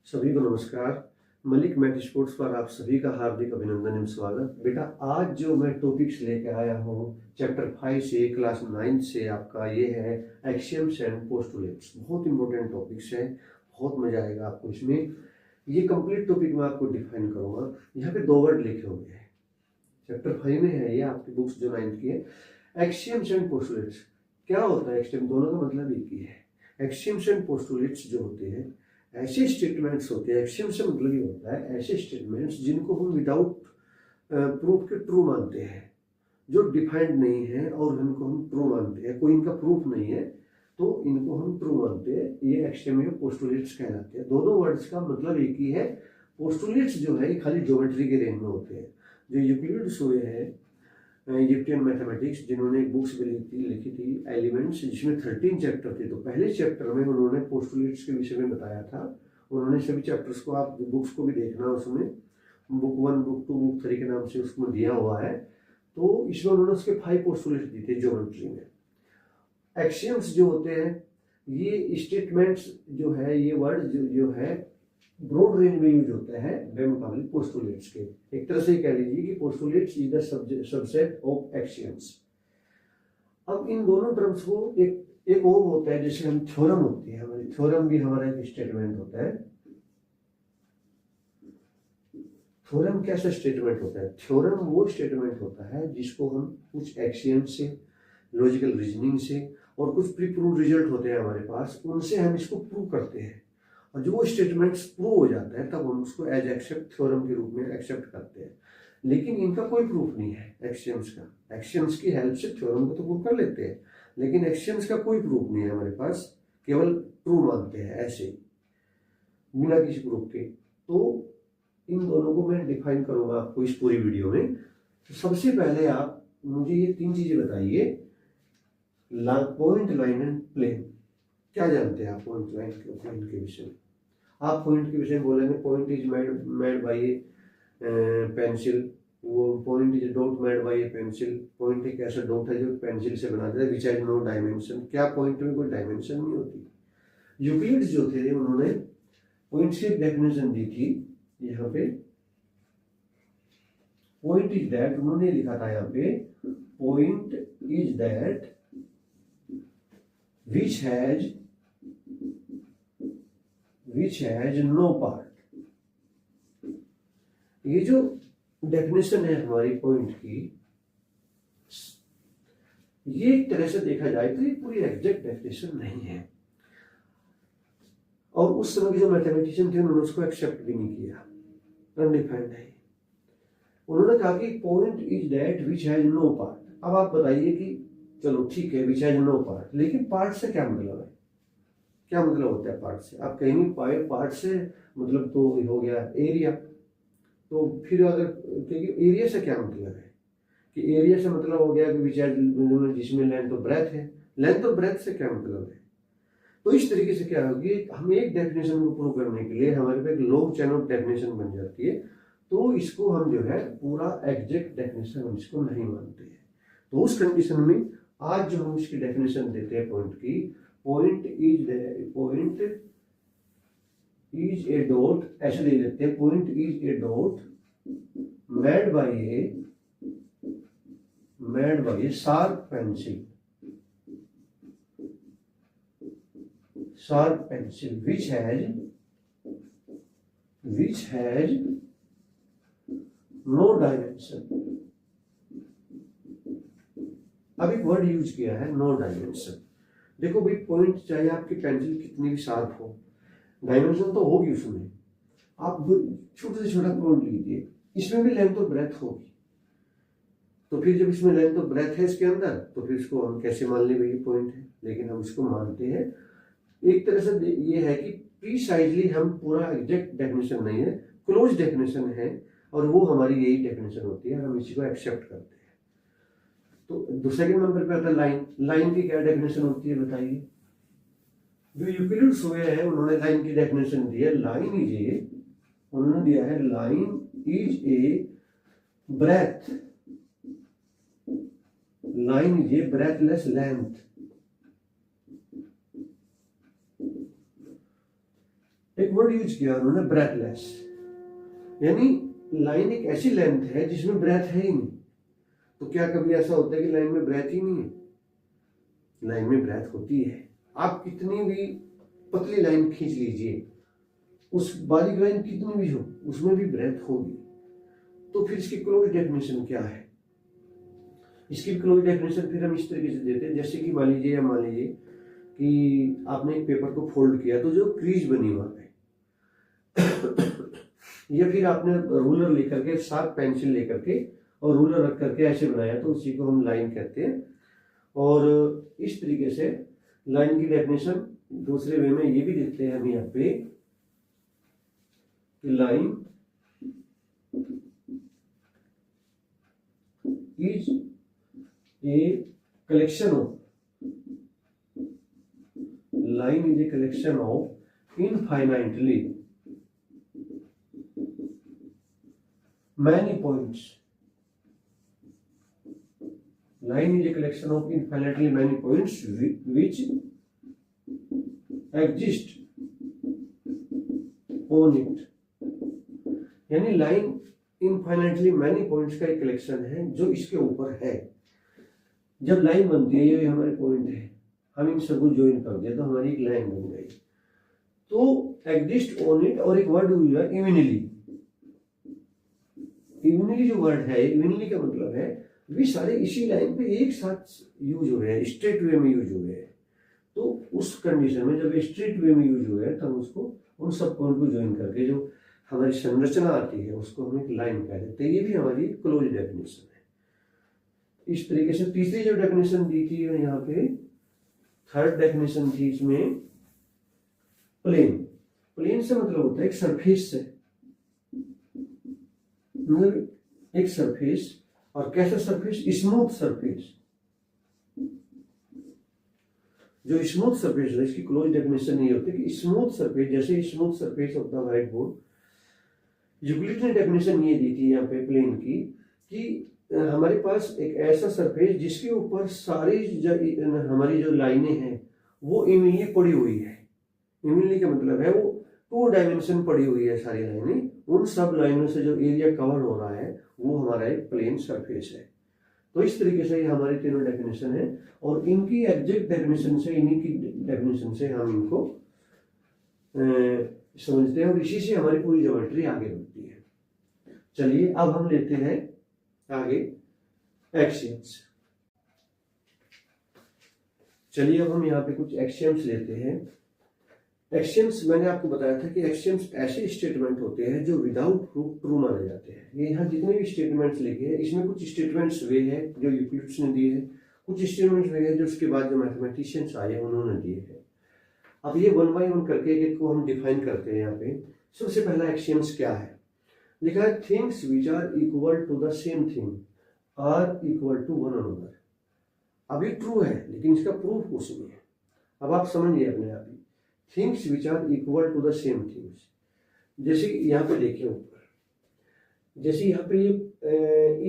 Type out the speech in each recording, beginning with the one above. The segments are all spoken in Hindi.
सभी को नमस्कार। मलिक मैथ स्पोर्ट्स पर आप सभी का हार्दिक अभिनंदन एवं स्वागत। बेटा, आज जो मैं टॉपिक्स लेके आया हूँ चैप्टर 5 से क्लास 9 से आपका ये है एक्सियम्स एंड पोस्टुलेट्स। बहुत इंपॉर्टेंट टॉपिक्स है, बहुत मजा आएगा आपको इसमें। ये कंप्लीट टॉपिक मैं आपको डिफाइन करूँगा। यहाँ पे 2 वर्ड लिखे हुए हैं, चैप्टर 5 में है, ये आपकी बुक्स जो 9th की है। एक्सियम्स एंड पोस्टुलेट्स क्या होता है? एक्सियम दोनों का मतलब एक ही है। एक्सियम्स एंड पोस्टुलेट्स जो होते हैं ऐसे स्टेटमेंट्स होते हैं, एक्सियम से मतलब ये होता है ऐसे स्टेटमेंट्स जिनको हम विदाउट प्रूफ के ट्रू मानते हैं, जो डिफाइंड नहीं है और इनको हम ट्रू मानते हैं। कोई इनका प्रूफ नहीं है तो इनको हम ट्रू मानते हैं। ये एक्सियम या पोस्टुलेट्स कहलाते हैं। दोनों वर्ड्स का मतलब एक ही है। पोस्टुलेट्स जो है ये खाली ज्योमेट्री के रेंज में होते हैं। जो यूक्लिड्स हुए हैं इजिप्टियन मैथमेटिक्स, जिन्होंने बुक्स भी लिखी थी एलिमेंट्स, जिसमें 13 चैप्टर थे, तो पहले चैप्टर में उन्होंने पोस्टुलेट्स के विषय में बताया था। उन्होंने सभी चैप्टर्स को, आप बुक्स को भी देखना, उसमें बुक 1, बुक 2, बुक 3 के नाम से उसमें दिया हुआ है। तो इसमें उन्होंने उसके 5 पोस्टुलेट्स दिए थे ज्योमेट्री में। एक्सियम्स जो होते हैं ये स्टेटमेंट्स जो है, ये वर्ड जो है ब्रॉड रेंज में यूज होता है बेमुकाबले पोस्टुलेट्स के। एक तरह से कह लीजिए कि postulates is the subset of axioms. अब इन दोनों टर्म्स को एक और होता है जिसे हम थ्योरम होती है हमारी। थ्योरम भी हमारा एक स्टेटमेंट होता है। थ्योरम कैसा स्टेटमेंट होता है? थ्योरम वो स्टेटमेंट होता है जिसको हम कुछ एक्सियम से, लॉजिकल रीजनिंग से और कुछ प्री प्रूव रिजल्ट होते हैं हमारे पास, उनसे हम इसको प्रूव करते हैं। और जो वो स्टेटमेंट्स प्रूव हो जाता है तब हम उसको एज एक्सेप्ट थ्योरम के रूप में एक्सेप्ट करते हैं। लेकिन इनका कोई प्रूफ नहीं है एक्सियम्स का। एक्सियम्स की हेल्प से थ्योरम को तो प्रूव कर लेते हैं, लेकिन एक्सियम्स का कोई प्रूफ नहीं है हमारे पास, केवल ट्रू मानते हैं ऐसे बिना किसी प्रूफ के। तो इन दोनों को मैं डिफाइन करूंगा आपको इस पूरी वीडियो में। तो सबसे पहले आप मुझे ये 3 चीजें बताइए। Point, line and plane. क्या जानते हैं आप पॉइंट, लाइन के विषय में? आप पॉइंट के विषय में बोलेंगे point is made by a pencil, वो point is dot made by a pencil. Point एक ऐसा डॉट है जो पेंसिल से बनाते हैं, विच हैज नो डायमेंशन। क्या पॉइंट में कोई डायमेंशन नहीं होती? यूक्लिड्स जो थे उन्होंने पॉइंट की डेफिनेशन दी थी यहाँ पे। पॉइंट इज दैट, उन्होंने लिखा था यहाँ पे, point is that which has no part। ये जो डेफिनेशन है हमारी पॉइंट की, ये एक तरह से देखा जाए तो ये पूरी एग्जैक्ट डेफिनेशन नहीं है। और उस समय के जो मैथमेटिशियन थे उन्होंने उसको एक्सेप्ट भी नहीं किया, अनडिफाइंड है। उन्होंने कहा कि point is that which has no part. अब आप बताइए कि चलो ठीक है, विच हैज नो पार्ट, लेकिन पार्ट से क्या मतलब है? क्या मतलब होता है पार्ट से? आप कहेंगे पार्ट से मतलब तो हो गया एरिया। तो फिर अगर कहेंगे एरिया से क्या मतलब है, कि एरिया से मतलब हो गया कि विच हैज, जिसमें लेंथ और ब्रेथ है। लेंथ और ब्रेथ से क्या मतलब है? तो इस तरीके से क्या होगी, हम एक डेफिनेशन को प्रूव करने के लिए हमारे पास एक लॉन्ग चेन ऑफ डेफिनेशन बन जाती है। तो इसको हम जो है पूरा एग्जैक्ट डेफिनेशन हम इसको नहीं मानते हैं। तो उस कंडीशन में आज जो हम इसकी डेफिनेशन देते हैं पॉइंट की, पॉइंट इज ए डॉट, ऐसे ले लेते हैं, point is a dot made by A sharp pencil which has no dimension। अब एक वर्ड यूज किया है, नो डायमेंशन। देखो भाई, पॉइंट चाहे आपकी पेंसिल कितनी भी शार्प हो, डायमेंशन तो होगी उसमें। आप छोटे से छोटा पॉइंट लीजिए, इसमें भी लेंथ और ब्रेथ होगी। तो फिर जब इसमें लेंथ और ब्रेथ है इसके अंदर, तो फिर इसको हम कैसे मान ले भाई ये पॉइंट है? लेकिन हम इसको मानते हैं। एक तरह से ये है कि प्रीसाइजली हम पूरा एग्जैक्ट डेफिनेशन नहीं है, क्लोज डेफिनेशन है, और वो हमारी यही डेफिनेशन होती है, हम इसी को एक्सेप्ट करते हैं। तो सेकंड नंबर पे आता है लाइन। लाइन की क्या डेफिनेशन होती है बताइए? जो यूक्लिड्स हुए हैं उन्होंने लाइन की डेफिनेशन दी है। लाइन इज ए, उन्होंने दिया है, line is a breath, line is a breathless length. एक वर्ड वर्ड यूज किया उन्होंने ब्रेथलेस, यानी लाइन एक ऐसी लेंथ है जिसमें ब्रेथ है ही नहीं। तो क्या कभी ऐसा होता है कि लाइन में ब्रेथ ही नहीं है? लाइन में ब्रेथ होती है। आप कितनी भी पतली लाइन खींच लीजिए, उस बारीक लाइन कितनी भी हो उसमें भी ब्रेथ होगी। तो फिर इसकी क्लोज डेफिनेशन क्या है? इसकी क्लोज डेफिनेशन फिर हम इस तरीके से देते हैं, जैसे कि मान लीजिए कि आपने एक पेपर को फोल्ड किया तो जो क्रीज बनी वहां पे या फिर आपने रूलर लेकर के, शार्प पेंसिल लेकर के और रूलर रख करके ऐसे बनाया, तो उसी को हम लाइन कहते हैं। और इस तरीके से लाइन की डेफिनेशन दूसरे वे में ये भी देखते हैं हम यहाँ पे कि line is a collection of infinitely many points. Line is a collection of infinitely many points which exist on it. यानी लाइन इनफाइनाइटली मैनी पॉइंट्स का एक कलेक्शन है जो इसके ऊपर है। जब लाइन बनती है, ये हमारे पॉइंट है, हम इन सबको ज्वाइन कर दिया तो हमारी एक लाइन बन गई। तो एग्जिस्ट ऑन इट, और एक वर्ड हुआ इविनली। इविनली जो वर्ड है, इविनली का मतलब है वे सारे इसी लाइन पे एक साथ यूज हो रहे हैं, स्ट्रेट वे में यूज हो रहे हैं। तो उस कंडीशन में जब स्ट्रेट वे में यूज हुए हैं तब उसको उन सब पॉइंट को ज्वाइन करके जो हमारी संरचना आती है उसको हम एक लाइन कह देते हैं। ये भी हमारी क्लोज डेफिनेशन है। इस तरीके से तीसरी जो डेफिनेशन दी थी यहाँ पे, थर्ड डेफिनेशन थी इसमें प्लेन। प्लेन से मतलब होता है एक सरफेस से, मतलब एक सरफेस। और कैसा सरफेस? Smooth surface. जो स्मूथ सरफेस है इसकी क्लोज डेफिनेशन ये होती है कि स्मूथ सरफेस, जैसे smooth surface of the white board. Euclid ने डेफिनेशन ये दी थी यहाँ पे प्लेन की कि हमारे पास एक ऐसा सरफेस जिसके ऊपर सारी हमारी जो लाइनें हैं वो इवनली पड़ी हुई है। इवनली का मतलब है वो 2 डायमेंशन पड़ी हुई है सारी लाइनें। उन सब लाइनों से जो एरिया कवर हो रहा है वो हमारा एक प्लेन सरफेस है। तो इस तरीके से ये हमारी तीनों डेफिनेशन है, और इनकी एग्जैक्ट डेफिनेशन से, इन्हीं की डेफिनेशन से हम इनको समझते हैं, और इसी से हमारी पूरी ज्योमेट्री आगे बढ़ती है। चलिए अब हम लेते हैं आगे एक्सियम्स। चलिए अब हम यहाँ पे कुछ एक्सियम्स लेते हैं। एक्सियम्स, मैंने आपको बताया था कि एक्सियम्स ऐसे स्टेटमेंट होते हैं जो विदाउट प्रूफ ट्रू माने जाते हैं। ये यहाँ जितने भी स्टेटमेंट्स लिखे हैं इसमें कुछ स्टेटमेंट्स वे हैं जो यूक्लिड्स ने दिए हैं, कुछ स्टेटमेंट्स वे हैं जो उसके बाद जो मैथमेटिशियंस आए उन्होंने दिए हैं। अब ये 1 बाय 1 करके एक को हम डिफाइन करते हैं। यहाँ पे सबसे पहला एक्सियम्स क्या है? लिखा है things which are equal to the same thing are equal to one another. अभी ट्रू है लेकिन इसका प्रूफ कुछ नहीं है। अब आप समझिए अपने आप ही, things which are equal to the same things. जैसे यहाँ पे देखिए ऊपर, जैसे यहाँ पे ये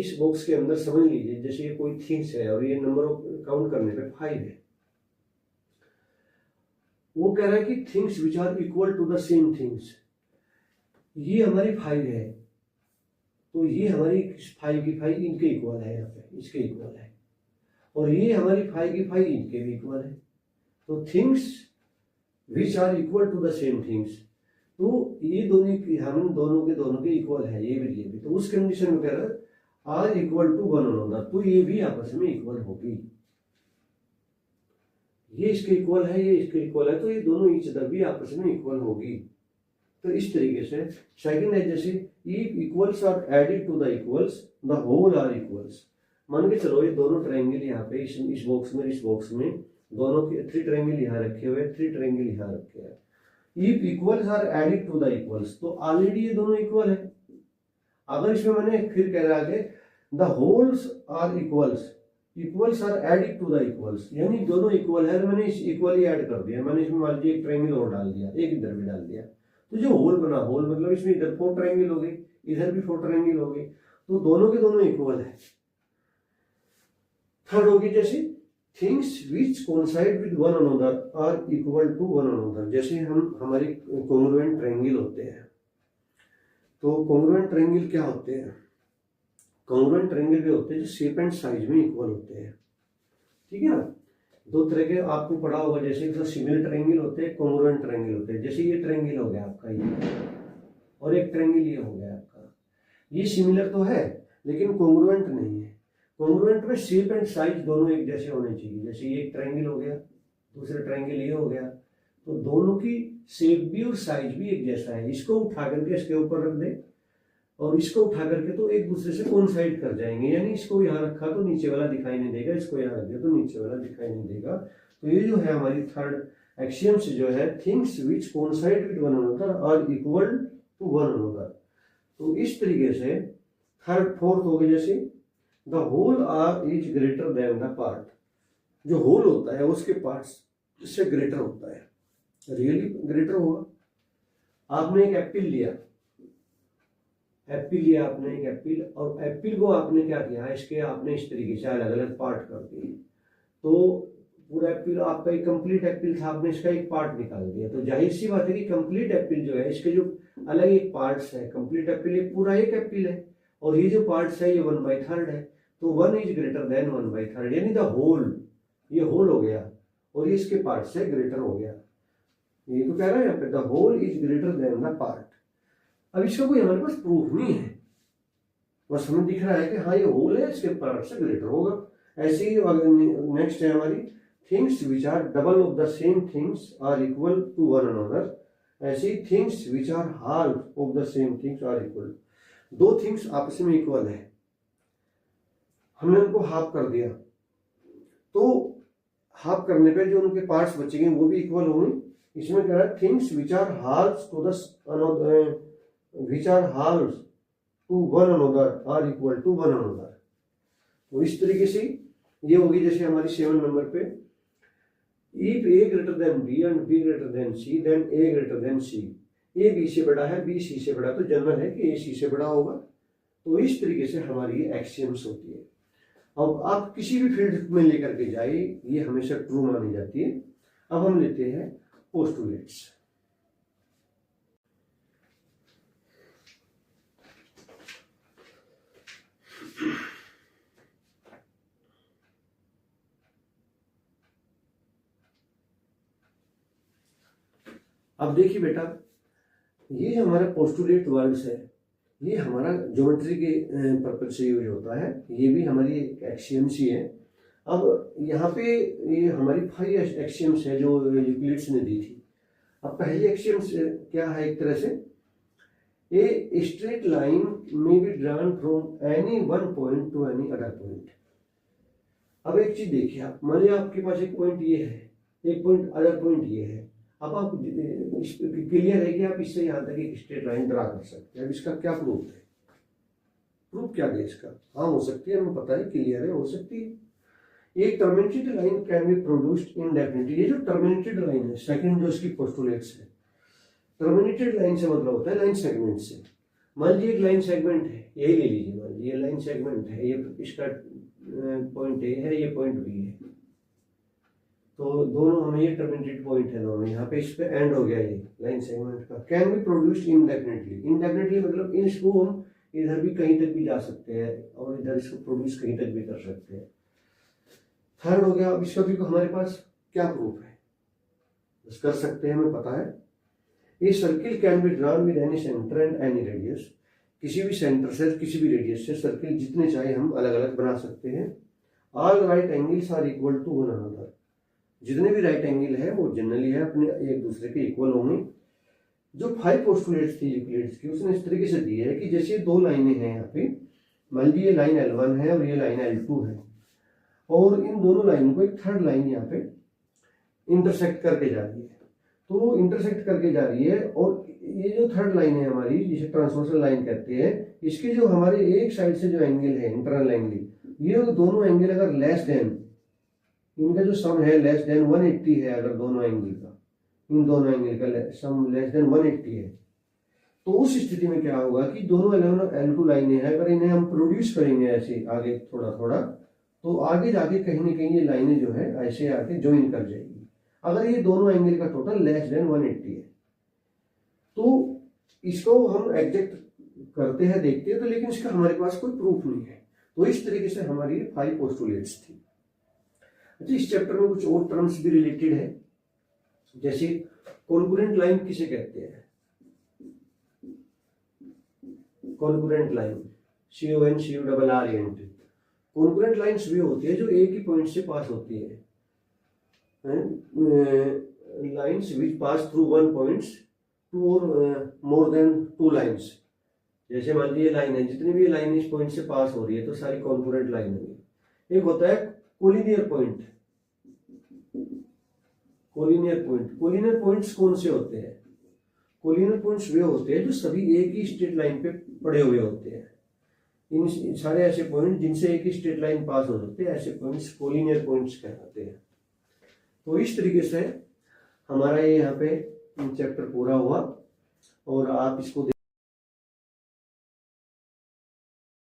इस बॉक्स के अंदर समझ लीजिए जैसे ये कोई थिंग्स है और ये नंबर ऑफ काउंट करने पे 5 है। वो कह रहा है कि things which are equal to the same things, ये हमारी 5 है तो ये हमारी 5 की 5 इनके इक्वल है, यहाँ पे इसके इक्वल है, और ये हमारी 5 की 5 इनके भी इक्वल है। तो things which are equal to the same things, तो ये हम दोनों के इक्वल है, ये भी ये भी। तो उस कंडीशन में कह रहा है are equal to one another, तो ये भी आपस में इक्वल होगी। ये इसके इक्वल है, ये इसके इक्वल है, तो ये दोनों ईच अदर भी आपस में इक्वल होगी। तो इस तरीके से सेकंड है जैसे equals are added to the equals the whole are equals. मान के चलो ये दोनों ट्रायंगल यहाँ पे इस बॉक्स में दोनों के 3 ट्रायंगल यहाँ रखे हुए, 3 ट्रायंगल यहाँ रखे हैं। If equals are added to the equals, तो ऑलरेडी ये दोनों इक्वल है। अगर इसमें मैंने फिर कह रहा है the wholes are equals, equals are added to the equals, यानी दोनों इक्वल है, मैंने इस इक्वल ही ऐड कर दिया। मैंने इसमें मान लीजिए एक ट्रायंगल और डाल दिया, एक इधर भी डाल दिया, तो जो होल बना, होल मतलब इसमें इधर 4 ट्रायंगल हो गए, इधर भी 4 ट्रायंगल हो गए, तो दोनों के दोनों इक्वल है। थर्ड होगी जैसे things which coincide with one another are equal to one another. जैसे हम हमारे कॉन्ग्रुएंट ट्रायंगल होते हैं, तो कॉन्ग्रुएंट ट्रायंगल क्या होते हैं? कॉन्ग्रुएंट ट्रायंगल भी होते हैं जो शेप एंड साइज में इक्वल होते हैं, ठीक है ना। दो तरह के आपको पढ़ा होगा, जैसे जो सिमिलर ट्रायंगल होते हैं, कॉन्ग्रुएंट ट्रायंगल होते हैं। जैसे ये ट्रायंगल हो गया आपका ये, और एक ट्रायंगल ये हो गया आपका। ये सिमिलर तो है लेकिन कॉन्ग्रुएंट नहीं है। कॉन्ग्रुएंट में शेप एंड साइज दोनों एक जैसे होने चाहिए। जैसे ये एक ट्रायंगल हो गया, दूसरा ट्रायंगल ये हो गया, तो दोनों की शेप भी और साइज भी एक जैसा है। इसको उठा करके इसके ऊपर रख दे और इसको उठा करके तो एक दूसरे से कोइंसाइड कर जाएंगे, यानी इसको यहाँ रखा तो नीचे वाला दिखाई नहीं देगा, इसको यहाँ रख दिया तो नीचे वाला दिखाई नहीं देगा। तो ये जो है हमारी थर्ड एक्सियम्स जो है, things which coincide with one another are equal to one another. तो इस तरीके से थर्ड फोर्थ हो गया, जैसे the whole are is greater than the part. जो होल होता है उसके पार्ट्स से ग्रेटर होता है, रियली ग्रेटर होगा। आपने एक एप्पल लिया, आपने एक एप्पल, और एप्पल को आपने क्या किया, इसके आपने इस तरीके से अलग अलग पार्ट कर दिए, तो पूरा एप्पल आपका एक कंप्लीट एप्पल था, आपने इसका एक पार्ट निकाल दिया। तो जाहिर सी बात है कि कंप्लीट एप्पल जो है, इसके जो अलग एक पार्ट्स है, कंप्लीट एप्पल एक पूरा एक एप्पल है, और ये जो पार्ट्स है ये 1/3 है। तो 1 इज ग्रेटर देन 1/3, यानी द होल, ये होल हो गया और ये इसके पार्ट से ग्रेटर हो गया। ये तो कह रहा है यहाँ पे the whole is greater than the part. अब इसका कोई हमारे पास प्रूफ नहीं है, बस हमें दिख रहा है कि हाँ ये होल है, इसके पार्ट से ग्रेटर होगा। ऐसे ही नेक्स्ट है हमारी things which are double of the same things are equal to one another. ऐसे ही things which are half of the same things are equal. दो थिंग्स आपस में इक्वल है, हमने उनको हाफ कर दिया, तो हाफ करने पे जो उनके पार्ट्स बचेंगे वो भी इक्वल होंगे। इसमें कह रहा है things which are half to the which are halves to one another are equal to one another। तो इस तरीके से ये होगी, जैसे हमारी 7 नंबर पे if a greater than b and b greater than c then a greater than c। a b से बड़ा है, b c से बड़ा, तो जनरल है कि a c से बड़ा होगा। तो इस तरीके से हमारी ये एक्सियम्स होती है। अब आप किसी भी फील्ड में लेकर के जाइए, ये हमेशा ट्रू मानी जाती है। अब हम लेते हैं पोस्टुलेट्स। अब देखिए बेटा, ये जो हमारा पोस्टुलेट वर्ड्स है, ये हमारा ज्योमेट्री के पर्पज से यूज होता है। ये भी हमारी एक्सियम्स ही है। अब यहाँ पे ये हमारी 5 एक्सियम्स है जो यूक्लिड्स ने दी थी। अब पहली एक्सियम्स क्या है, एक तरह से ए स्ट्रेट लाइन में be drawn from any one point two any other point. अब एक चीज देखिए, आप मान लिया आपके पास एक पॉइंट ये है, एक पॉइंट अदर पॉइंट ये है। अब आप क्लियर है कि आप इससे यहाँ तक एक स्ट्रेट लाइन ड्रा कर सकते हैं। अब इसका क्या प्रूफ है, प्रूफ क्या है इसका? हाँ हो सकती है, हमें पता है, क्लियर है, हो सकती है। एक terminated line can be produced इंडेफिनिटली। ये जो टर्मिनेटेड लाइन है, सेकंड जो इसकी पोस्टुलेट्स है, टर्मिनेटेड लाइन से मतलब होता है लाइन सेगमेंट से। मान लीजिए एक लाइन सेगमेंट है, यही ले लीजिए, मान लीजिए लाइन सेगमेंट है, ये इसका पॉइंट ए है, ये पॉइंट बी है, तो दोनों हमें ये टर्मिनेटेड पॉइंट है दोनों, यहाँ पे इस पे एंड हो गया ये लाइन सेगमेंट का। Can be produced indefinitely. Indefinitely मतलब इसको हम इधर भी कहीं तक भी जा सकते हैं और इधर इसको प्रोड्यूस कहीं तक भी कर सकते हैं। थर्ड हो गया, अब इसका भी हमारे पास क्या प्रूफ है, बस कर सकते हैं, हमें पता है। ये circle can be drawn with any centre and any radius. किसी भी सेंटर से, किसी भी रेडियस से सर्किल जितने चाहे हम अलग अलग बना सकते हैं। All right angles are equal to one another. जितने भी राइट एंगल है वो जनरली है अपने एक दूसरे के इक्वल होंगे। जो 5 पोस्टुलेट्स थी यूक्लिड्स की, उसने इस तरीके से दी है कि जैसे दो लाइनें हैं यहाँ पे, मान लीजिए ये लाइन L1 है और ये लाइन L2 है, और इन दोनों लाइन को एक थर्ड लाइन यहाँ पे इंटरसेक्ट करके जा रही है। तो वो इंटरसेक्ट करके जा रही है, और ये जो थर्ड लाइन है हमारी, जिसे ट्रांसवर्सल लाइन कहते हैं, इसके जो हमारे एक साइड से जो एंगल है, इंटरनल एंगल, ये दोनों एंगल अगर लेस देन, इनका जो सम है लेस देन 180 है, अगर दोनों एंगल का, इन दोनों एंगल का सम लेस देन 180 है, तो उस स्थिति में क्या होगा कि दोनों L1 और L2 लाइनें हैं, अगर इन्हें हम प्रोड्यूस करेंगे ऐसे आगे थोड़ा थोड़ा, तो आगे जाके कहीं ना कहीं ये लाइनें जो है ऐसे आके ज्वाइन कर जाएगी। अगर ये दोनों एंगल का टोटल लेस देन 180 है तो इसको हम एग्जैक्ट करते हैं, देखते हैं, तो लेकिन इसका हमारे पास कोई प्रूफ नहीं है। तो इस तरीके से हमारी 5 पोस्टुलेट्स थी। अच्छा, इस चैप्टर में कुछ और टर्म्स भी रिलेटेड है, जैसे कॉन्करेंट लाइन किसे कहते हैं? Concurrent line, CONCURRENT। Concurrent lines वे होती है जो एक ही पॉइंट से पास होती है। Lines which pass through one points two और मोर देन 2 लाइन्स। जैसे मान लीजिए लाइन है, जितनी भी लाइन इस पॉइंट से पास हो रही है तो सारी कॉन्करेंट लाइन होगी। एक होता है कोलिनियर पॉइंट। कोलिनियर पॉइंट्स कौन से होते हैं? कोलिनियर पॉइंट्स वे होते हैं जो सभी एक ही स्ट्रेट लाइन पे पड़े हुए होते हैं। इन सारे ऐसे पॉइंट जिनसे एक ही स्ट्रेट लाइन पास हो सकते हैं, ऐसे पॉइंट्स कोलिनियर पॉइंट्स कहलाते हैं। तो इस तरीके से हमारा ये यहाँ पे चैप्टर पूरा हुआ और आप इसको